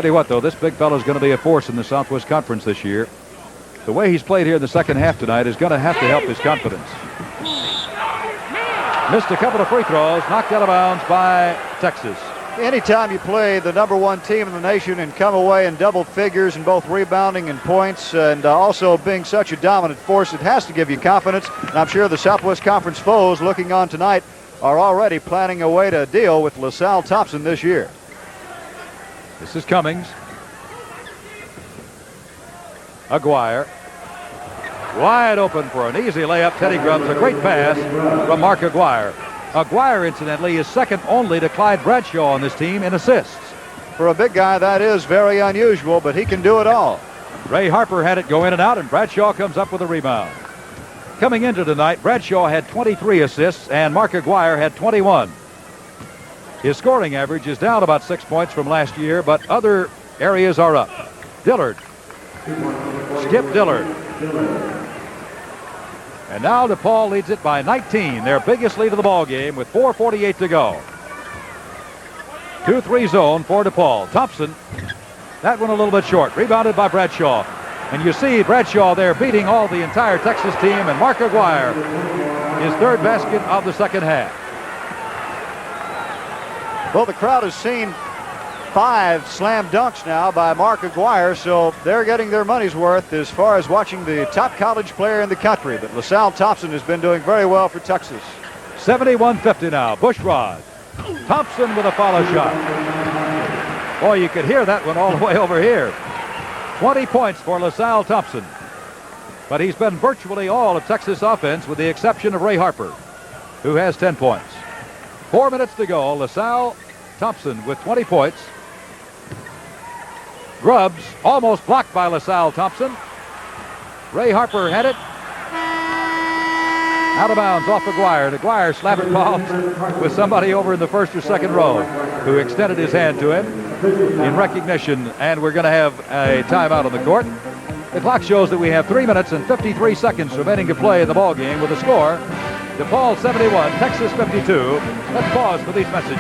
Tell you what, though, this big fellow is going to be a force in the Southwest Conference this year. The way he's played here in the second half tonight is going to have to help his confidence. Missed a couple of free throws, knocked out of bounds by Texas. Anytime you play the #1 team in the nation and come away in double figures in both rebounding and points, and also being such a dominant force, it has to give you confidence. And I'm sure the Southwest Conference foes looking on tonight are already planning a way to deal with LaSalle Thompson this year. This is Cummings. Aguirre. Wide open for an easy layup. Teddy Grubbs, a great pass from Mark Aguirre. Aguirre, incidentally, is second only to Clyde Bradshaw on this team in assists. For a big guy, that is very unusual, but he can do it all. Ray Harper had it go in and out, and Bradshaw comes up with a rebound. Coming into tonight, Bradshaw had 23 assists, and Mark Aguirre had 21. His scoring average is down about 6 points from last year, but other areas are up. Dillard. Skip Dillard. And now DePaul leads it by 19, their biggest lead of the ball game with 4:48 to go. 2-3 zone for DePaul. Thompson, that one a little bit short, rebounded by Bradshaw. And you see Bradshaw there beating all the entire Texas team, and Mark Aguirre, his third basket of the second half. Well, the crowd has seen 5 slam dunks now by Mark Aguirre, so they're getting their money's worth as far as watching the top college player in the country. But LaSalle Thompson has been doing very well for Texas. 71-50 now. Bushrod. Thompson with a follow shot. Boy, you could hear that one all the way over here. 20 points for LaSalle Thompson. But he's been virtually all of Texas offense with the exception of Ray Harper, who has 10 points. 4 minutes to go. LaSalle Thompson with 20 points. Grubbs almost blocked by LaSalle Thompson. Ray Harper had it. Out of bounds off Aguirre. And Aguirre slapped palms with somebody over in the first or second row who extended his hand to him in recognition. And we're going to have a timeout on the court. The clock shows that we have 3 minutes and 53 seconds remaining to play in the ball game with a score: DePaul 71, Texas 52. Let's pause for these messages.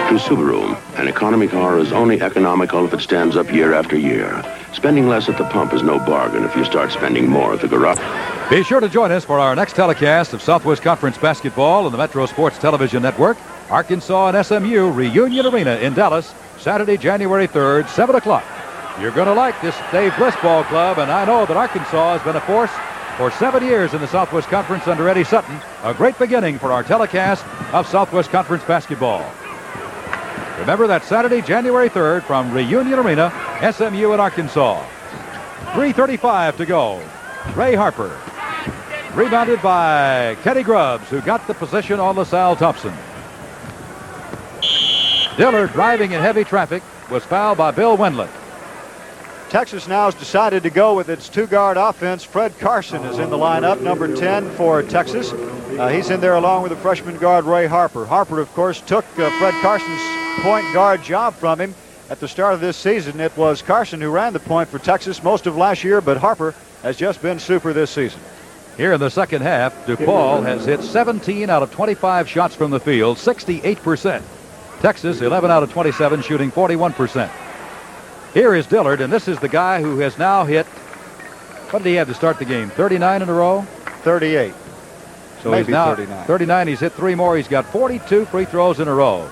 To Subaru, an economy car is only economical if it stands up year after year. Spending less at the pump is no bargain if you start spending more at the garage. Be sure to join us for our next telecast of Southwest Conference basketball on the Metro Sports Television Network. Arkansas and SMU Reunion Arena in Dallas, Saturday, January 3rd, 7 o'clock. You're going to like this Dave Bliss Ball Club, and I know that Arkansas has been a force for 7 years in the Southwest Conference under Eddie Sutton. A great beginning for our telecast of Southwest Conference basketball. Remember that Saturday, January 3rd from Reunion Arena, SMU and Arkansas. 3:35 to go. Ray Harper. Rebounded by Teddy Grubbs, who got the position on LaSalle Thompson. Dillard, driving in heavy traffic, was fouled by Bill Wendlandt. Texas now has decided to go with its 2-guard offense. Fred Carson is in the lineup, number 10 for Texas. He's in there along with the freshman guard Ray Harper. Harper, of course, took Fred Carson's point guard job from him at the start of this season. It was Carson who ran the point for Texas most of last year, but Harper has just been super this season. Here in the second half, DePaul has hit 17 out of 25 shots from the field, 68%. Texas, 11 out of 27, shooting 41%. Here is Dillard, and this is the guy who has now hit, what did he have to start the game, 39 in a row? 38. So maybe he's now 39. 39. He's hit 3 more. He's got 42 free throws in a row.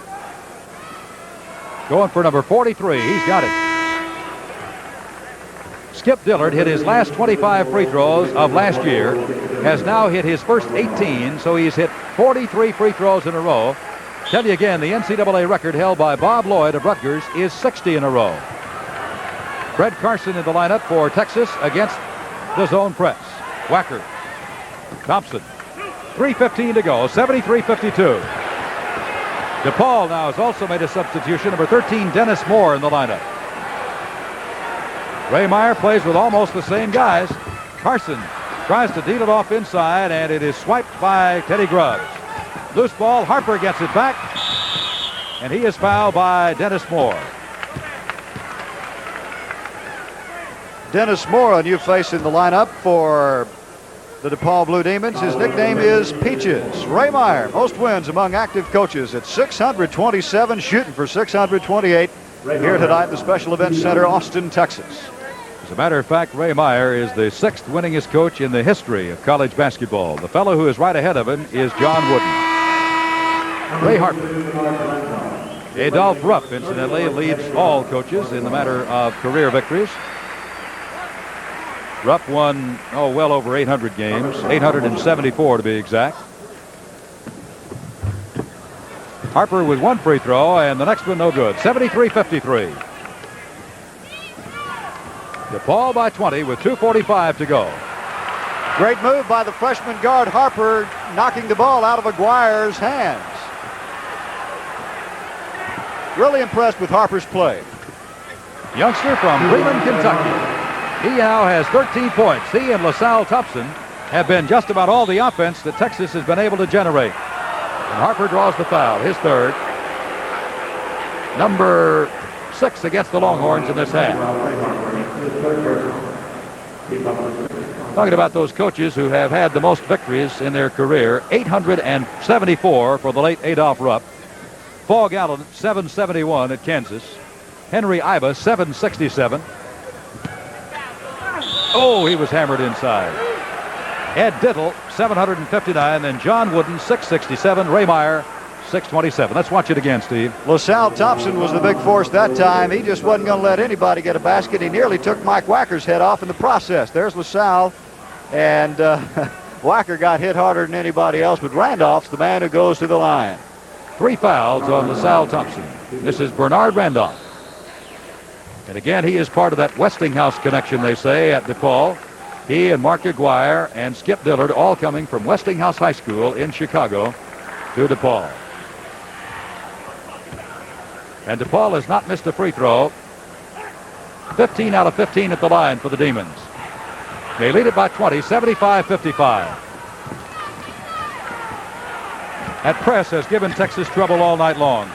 Going for number 43. He's got it. Skip Dillard hit his last 25 free throws of last year, has now hit his first 18, so he's hit 43 free throws in a row. Tell you again, the NCAA record held by Bob Lloyd of Rutgers is 60 in a row. Fred Carson in the lineup for Texas against the zone press. Wacker. Thompson. 3:15 to go, 73-52. DePaul now has also made a substitution. Number 13, Dennis Moore, in the lineup. Ray Meyer plays with almost the same guys. Carson tries to deal it off inside, and it is swiped by Teddy Grubbs. Loose ball, Harper gets it back, and he is fouled by Dennis Moore. Dennis Moore, a new face in the lineup for the DePaul Blue Demons. His nickname is Peaches. Ray Meyer, most wins among active coaches at 627, shooting for 628 here tonight in the Special Events Center, Austin, Texas. As a matter of fact, Ray Meyer is the 6th winningest coach in the history of college basketball. The fellow who is right ahead of him is John Wooden. Ray Harper. Adolph Rupp, incidentally, leads all coaches in the matter of career victories. Rupp won, well over 800 games, 874 to be exact. Harper with 1 free throw, and the next one no good. 73-53. DePaul by 20 with 2:45 to go. Great move by the freshman guard Harper, knocking the ball out of Aguirre's hands. Really impressed with Harper's play. Youngster from Bremen, Kentucky. He now has 13 points. He and LaSalle Thompson have been just about all the offense that Texas has been able to generate. And Harper draws the foul, his third. Number 6 against the Longhorns in this half. Talking about those coaches who have had the most victories in their career, 874 for the late Adolph Rupp. Paul Gallen, 771 at Kansas. Henry Iba, 767. Oh, he was hammered inside. Ed Dittle, 759. And John Wooden, 667. Ray Meyer, 627. Let's watch it again, Steve. LaSalle Thompson was the big force that time. He just wasn't going to let anybody get a basket. He nearly took Mike Wacker's head off in the process. There's LaSalle. And Wacker got hit harder than anybody else. But Randolph's the man who goes to the line. 3 fouls on LaSalle Thompson. This is Bernard Randolph. And again, he is part of that Westinghouse connection, they say, at DePaul. He and Mark Aguirre and Skip Dillard all coming from Westinghouse High School in Chicago to DePaul. And DePaul has not missed a free throw. 15 out of 15 at the line for the Demons. They lead it by 20, 75-55. That press has given Texas trouble all night long.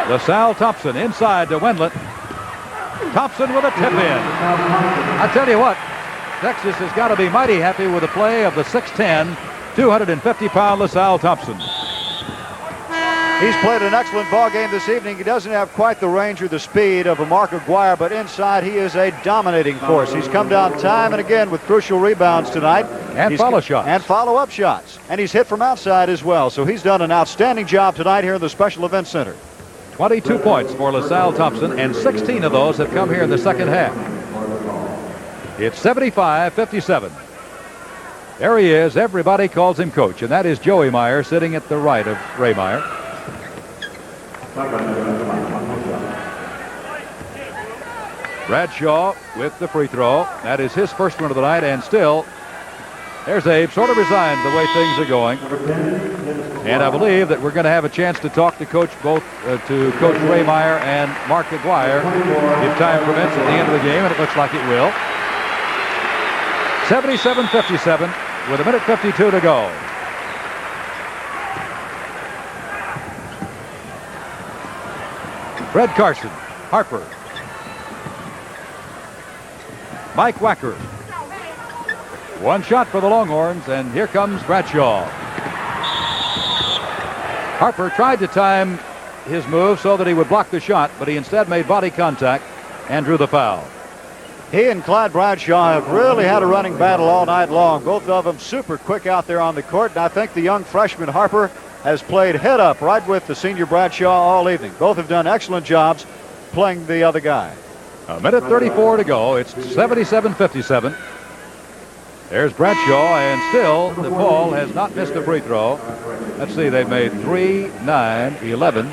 LaSalle Thompson inside to Wendlandt. Thompson with a tip in. I tell you what, Texas has got to be mighty happy with the play of the 6'10", 250-pound LaSalle Thompson. He's played an excellent ball game this evening. He doesn't have quite the range or the speed of a Mark Aguirre, but inside he is a dominating force. He's come down time and again with crucial rebounds tonight. And follow shots. And follow-up shots. And he's hit from outside as well. So he's done an outstanding job tonight here in the Special Events Center. 22 points for LaSalle Thompson, and 16 of those have come here in the second half. It's 75-57. There he is. Everybody calls him coach, and that is Joey Meyer sitting at the right of Ray Meyer. Bradshaw with the free throw. That is his first one of the night, and still, there's Abe, sort of resigned the way things are going. And I believe that we're going to have a chance to talk to Coach to Coach Ray Meyer and Mark Aguirre if time permits at the end of the game, and it looks like it will. 77-57 with 1:52 to go. Fred Carson, Harper, Mike Wacker. One shot for the Longhorns, and here comes Bradshaw. Harper tried to time his move so that he would block the shot, but he instead made body contact and drew the foul. He and Clyde Bradshaw have really had a running battle all night long. Both of them super quick out there on the court, and I think the young freshman Harper has played head up right with the senior Bradshaw all evening. Both have done excellent jobs playing the other guy. 1:34 to go. It's 77-57. There's Bradshaw, and still DePaul has not missed a free throw. Let's see, they've made 3, 9, 11,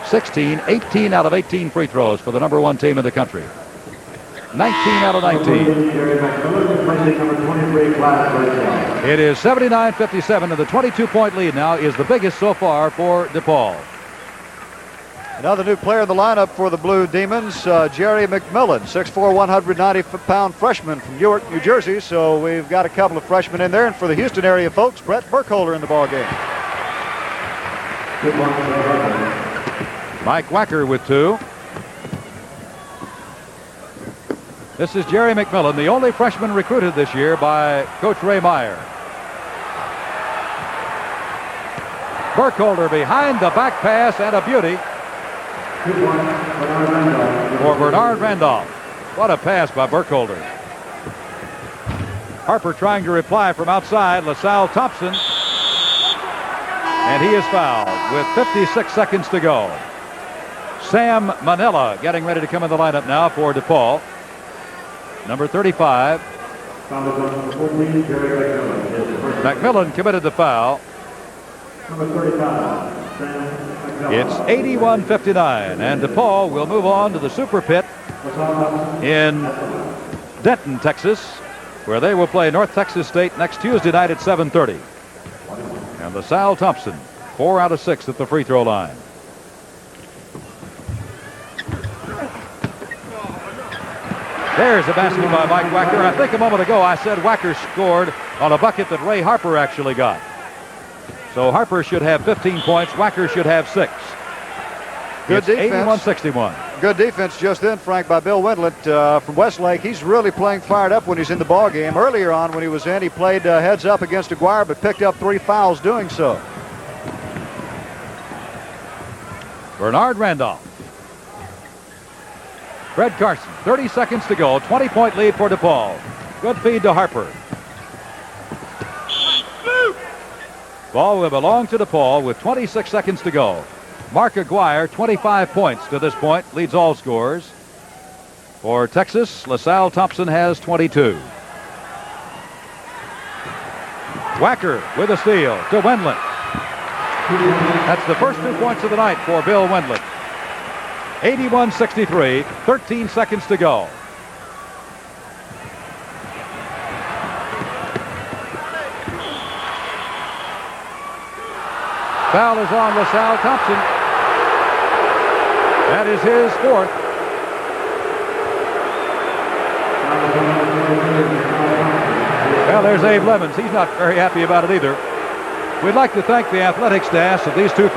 16, 18 out of 18 free throws for the number 1 team in the country. 19 out of 19. It is 79-57, and the 22-point lead now is the biggest so far for DePaul. Another new player in the lineup for the Blue Demons, Jerry McMillan, 6'4", 190-pound freshman from Newark, New Jersey. So we've got a couple of freshmen in there. And for the Houston area folks, Brett Burkholder in the ballgame. Mike Wacker with 2. This is Jerry McMillan, the only freshman recruited this year by Coach Ray Meyer. Burkholder behind the back pass, and a beauty for Bernard Randolph. What a pass by Burkholder. Harper trying to reply from outside. LaSalle Thompson. And he is fouled with 56 seconds to go. Sam Manella getting ready to come in the lineup now for DePaul. Number 35. McMillan committed the foul. It's 81-59, and DePaul will move on to the Super Pit in Denton, Texas, where they will play North Texas State next Tuesday night at 7:30. And LaSalle Thompson, 4 out of 6 at the free throw line. There's a basket by Mike Wacker. I think a moment ago I said Wacker scored on a bucket that Ray Harper actually got. So Harper should have 15 points. Wacker should have 6. Good defense. 81-61. Good defense just then, Frank, by Bill Wendlandt from Westlake. He's really playing fired up when he's in the ball game. Earlier on when he was in, he played heads up against Aguirre, but picked up 3 fouls doing so. Bernard Randolph. Fred Carson, 30 seconds to go. 20-point lead for DePaul. Good feed to Harper. Ball will belong to DePaul with 26 seconds to go. Mark Aguirre, 25 points to this point, leads all scorers. For Texas, LaSalle Thompson has 22. Wacker with a steal to Wendlandt. That's the first 2 points of the night for Bill Wendlandt. 81-63, 13 seconds to go. Foul is on LaSalle Thompson. That is his 4th. Well, there's Abe Lemons. He's not very happy about it either. We'd like to thank the athletic staffs of these 2